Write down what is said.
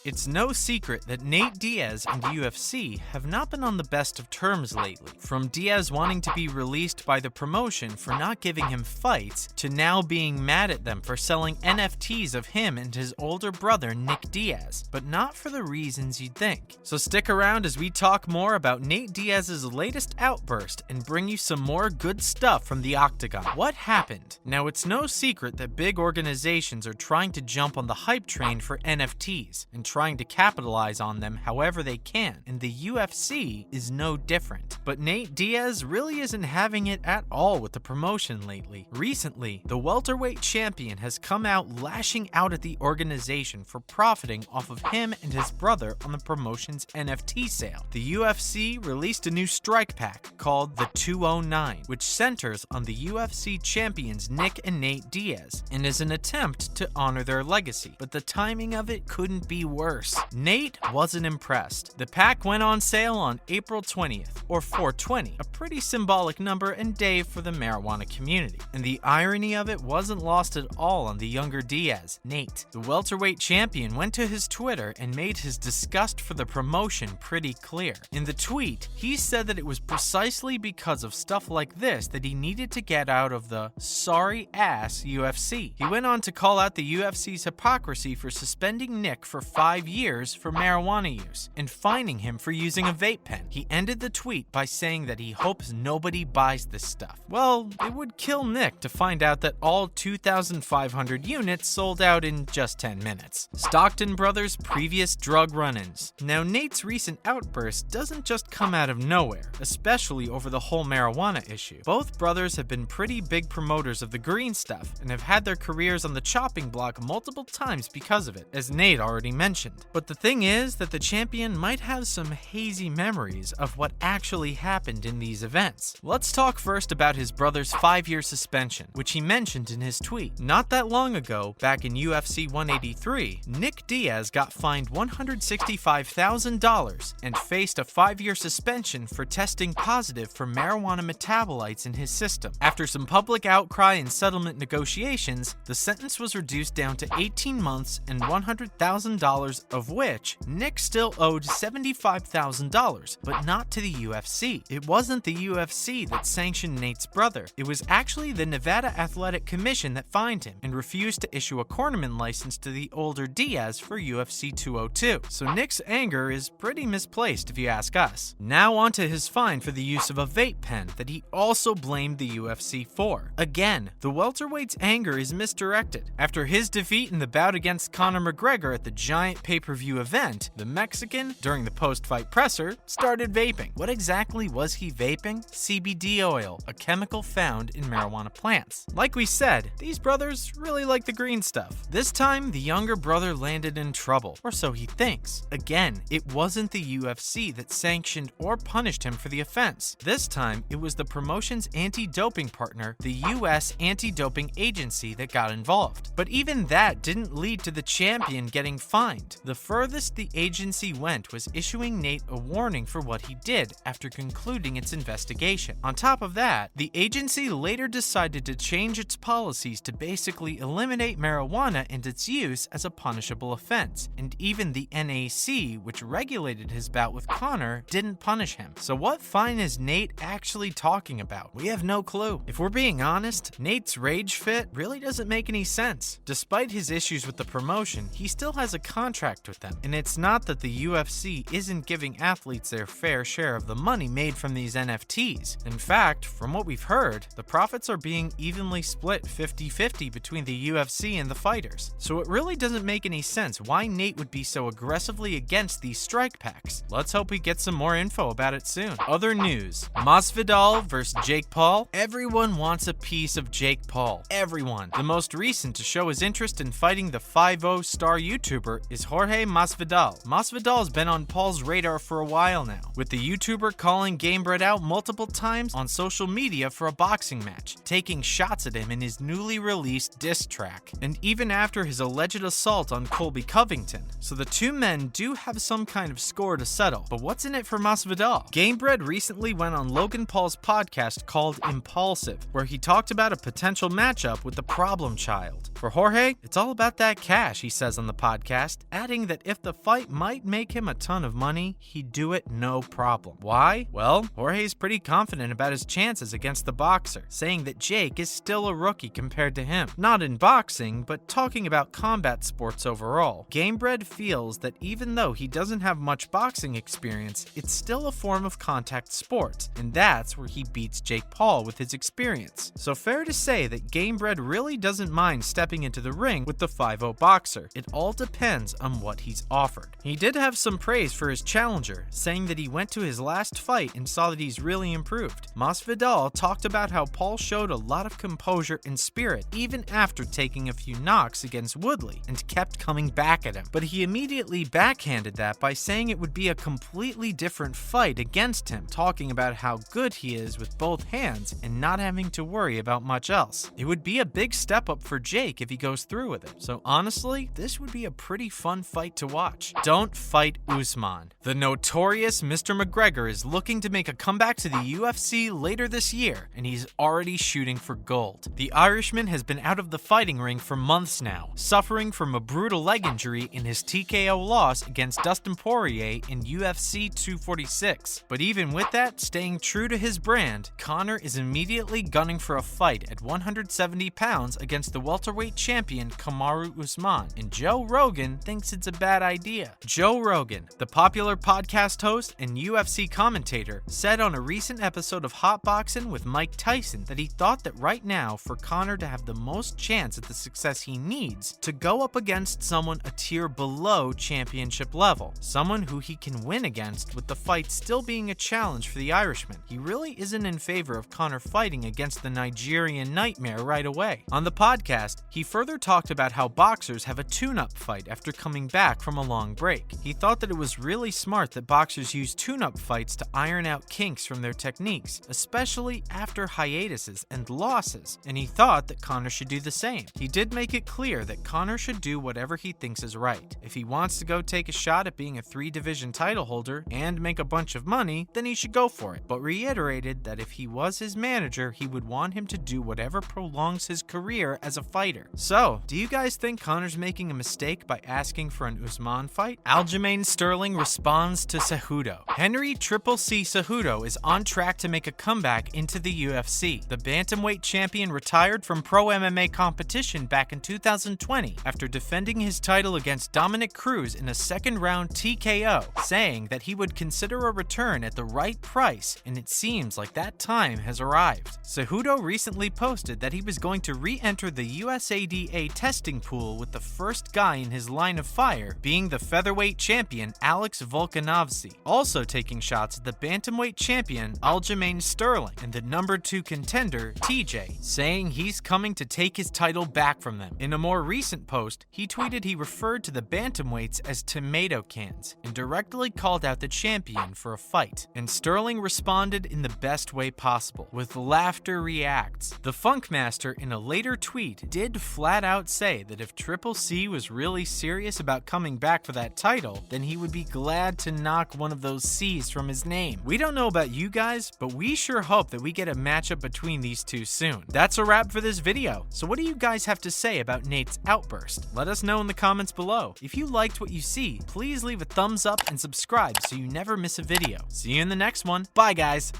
It's no secret that Nate Diaz and UFC have not been on the best of terms lately. From Diaz wanting to be released by the promotion for not giving him fights, to now being mad at them for selling NFTs of him and his older brother Nick Diaz, but not for the reasons you'd think. So stick around as we talk more about Nate Diaz's latest outburst and bring you some more good stuff from the Octagon. What happened? Now, it's no secret that big organizations are trying to jump on the hype train for NFTs and trying to capitalize on them however they can, and the UFC is no different. But Nate Diaz really isn't having it at all with the promotion lately. Recently, the welterweight champion has come out lashing out at the organization for profiting off of him and his brother on the promotion's NFT sale. The UFC released a new strike pack called the 209, which centers on the UFC champions Nick and Nate Diaz, and is an attempt to honor their legacy. But the timing of it couldn't be worse. Nate wasn't impressed. The pack went on sale on April 20th, or 420, a pretty symbolic number and day for the marijuana community. And the irony of it wasn't lost at all on the younger Diaz, Nate. The welterweight champion went to his Twitter and made his disgust for the promotion pretty clear. In the tweet, he said that it was precisely because of stuff like this that he needed to get out of the sorry-ass UFC. He went on to call out the UFC's hypocrisy for suspending Nick for 5 years for marijuana use and fining him for using a vape pen. He ended the tweet by saying that he hopes nobody buys this stuff. Well, it would kill Nick to find out that all 2,500 units sold out in just 10 minutes. Stockton brothers' previous drug run-ins. Now, Nate's recent outburst doesn't just come out of nowhere, especially over the whole marijuana issue. Both brothers have been pretty big promoters of the green stuff and have had their careers on the chopping block multiple times because of it, as Nate already mentioned. But the thing is that the champion might have some hazy memories of what actually happened in these events. Let's talk first about his brother's 5-year suspension, which he mentioned in his tweet. Not that long ago, back in UFC 183, Nick Diaz got fined $165,000 and faced a 5-year suspension for testing positive for marijuana metabolites in his system. After some public outcry and settlement negotiations, the sentence was reduced down to 18 months and $100,000, of which Nick still owed $75,000, but not to the UFC. It wasn't the UFC that sanctioned Nate's brother. It was actually the Nevada Athletic Commission that fined him and refused to issue a cornerman license to the older Diaz for UFC 202. So Nick's anger is pretty misplaced if you ask us. Now onto his fine for the use of a vape pen that he also blamed the UFC for. Again, the welterweight's anger is misdirected. After his defeat in the bout against Conor McGregor at the giant pay-per-view event, the Mexican, during the post-fight presser, started vaping. What exactly was he vaping? CBD oil, a chemical found in marijuana plants. Like we said, these brothers really like the green stuff. This time, the younger brother landed in trouble, or so he thinks. Again, it wasn't the UFC that sanctioned or punished him for the offense. This time, it was the promotion's anti-doping partner, the US Anti-Doping Agency, that got involved. But even that didn't lead to the champion getting fined. The furthest the agency went was issuing Nate a warning for what he did after concluding its investigation. On top of that, the agency later decided to change its policies to basically eliminate marijuana and its use as a punishable offense, and even the NAC, which regulated his bout with Conor, didn't punish him. So what fine is Nate actually talking about? We have no clue. If we're being honest, Nate's rage fit really doesn't make any sense. Despite his issues with the promotion, he still has a contract with them, and it's not that the UFC isn't giving athletes their fair share of the money made from these NFTs. In fact, from what we've heard, the profits are being evenly split 50-50 between the UFC and the fighters. So it really doesn't make any sense why Nate would be so aggressively against these strike packs. Let's hope we get some more info about it soon. Other news: Masvidal versus Jake Paul. Everyone wants a piece of Jake Paul. Everyone. The most recent to show his interest in fighting the 5-0 star YouTuber is Jorge Masvidal. Masvidal's been on Paul's radar for a while now, with the YouTuber calling Gamebred out multiple times on social media for a boxing match, taking shots at him in his newly released diss track, and even after his alleged assault on Colby Covington. So the two men do have some kind of score to settle, but what's in it for Masvidal? Gamebred recently went on Logan Paul's podcast called Impulsive, where he talked about a potential matchup with the problem child. For Jorge, it's all about that cash, he says on the podcast. adding that if the fight might make him a ton of money, he'd do it no problem. Why? Well, Jorge's pretty confident about his chances against the boxer, saying that Jake is still a rookie compared to him. Not in boxing, but talking about combat sports overall. Gamebred feels that even though he doesn't have much boxing experience, it's still a form of contact sport, and that's where he beats Jake Paul with his experience. So fair to say that Gamebred really doesn't mind stepping into the ring with the 5-0 boxer. It all depends on what he's offered. He did have some praise for his challenger, saying that he went to his last fight and saw that he's really improved. Masvidal talked about how Paul showed a lot of composure and spirit even after taking a few knocks against Woodley and kept coming back at him, but he immediately backhanded that by saying it would be a completely different fight against him, talking about how good he is with both hands and not having to worry about much else. It would be a big step up for Jake if he goes through with it, so honestly, this would be a pretty fun fight to watch. Don't fight Usman. The notorious Mr. McGregor is looking to make a comeback to the UFC later this year, and he's already shooting for gold. The Irishman has been out of the fighting ring for months now, suffering from a brutal leg injury in his TKO loss against Dustin Poirier in UFC 246. But even with that, staying true to his brand, Conor is immediately gunning for a fight at 170 pounds against the welterweight champion Kamaru Usman, and Joe Rogan thinks it's a bad idea. Joe Rogan, the popular podcast host and UFC commentator, said on a recent episode of Hot Boxing with Mike Tyson that he thought that right now, for Conor to have the most chance at the success he needs, to go up against someone a tier below championship level, someone who he can win against, with the fight still being a challenge for the Irishman. He really isn't in favor of Conor fighting against the Nigerian nightmare right away. On the podcast, he further talked about how boxers have a tune-up fight after coming back from a long break. He thought that it was really smart that boxers use tune-up fights to iron out kinks from their techniques, especially after hiatuses and losses, and he thought that Conor should do the same. He did make it clear that Conor should do whatever he thinks is right. If he wants to go take a shot at being a 3-division title holder and make a bunch of money, then he should go for it, but reiterated that if he was his manager, he would want him to do whatever prolongs his career as a fighter. So, do you guys think Conor's making a mistake by asking for an Usman fight? Aljamain Sterling responds to Cejudo. Henry Triple C Cejudo is on track to make a comeback into the UFC. The bantamweight champion retired from pro MMA competition back in 2020 after defending his title against Dominic Cruz in a second-round TKO, saying that he would consider a return at the right price, and it seems like that time has arrived. Cejudo recently posted that he was going to re-enter the USADA testing pool, with the first guy in his line of fire being the featherweight champion Alex Volkanovski, also taking shots at the bantamweight champion Aljamain Sterling and the number 2 contender TJ, saying he's coming to take his title back from them. In a more recent post, he tweeted he referred to the bantamweights as tomato cans and directly called out the champion for a fight, and Sterling responded in the best way possible, with laughter reacts. The Funkmaster, in a later tweet, did flat out say that if Triple C was really serious about coming back for that title, then he would be glad to knock one of those C's from his name. We don't know about you guys, but we sure hope that we get a matchup between these two soon. That's a wrap for this video. So what do you guys have to say about Nate's outburst? Let us know in the comments below. If you liked what you see, please leave a thumbs up and subscribe so you never miss a video. See you in the next one. Bye guys.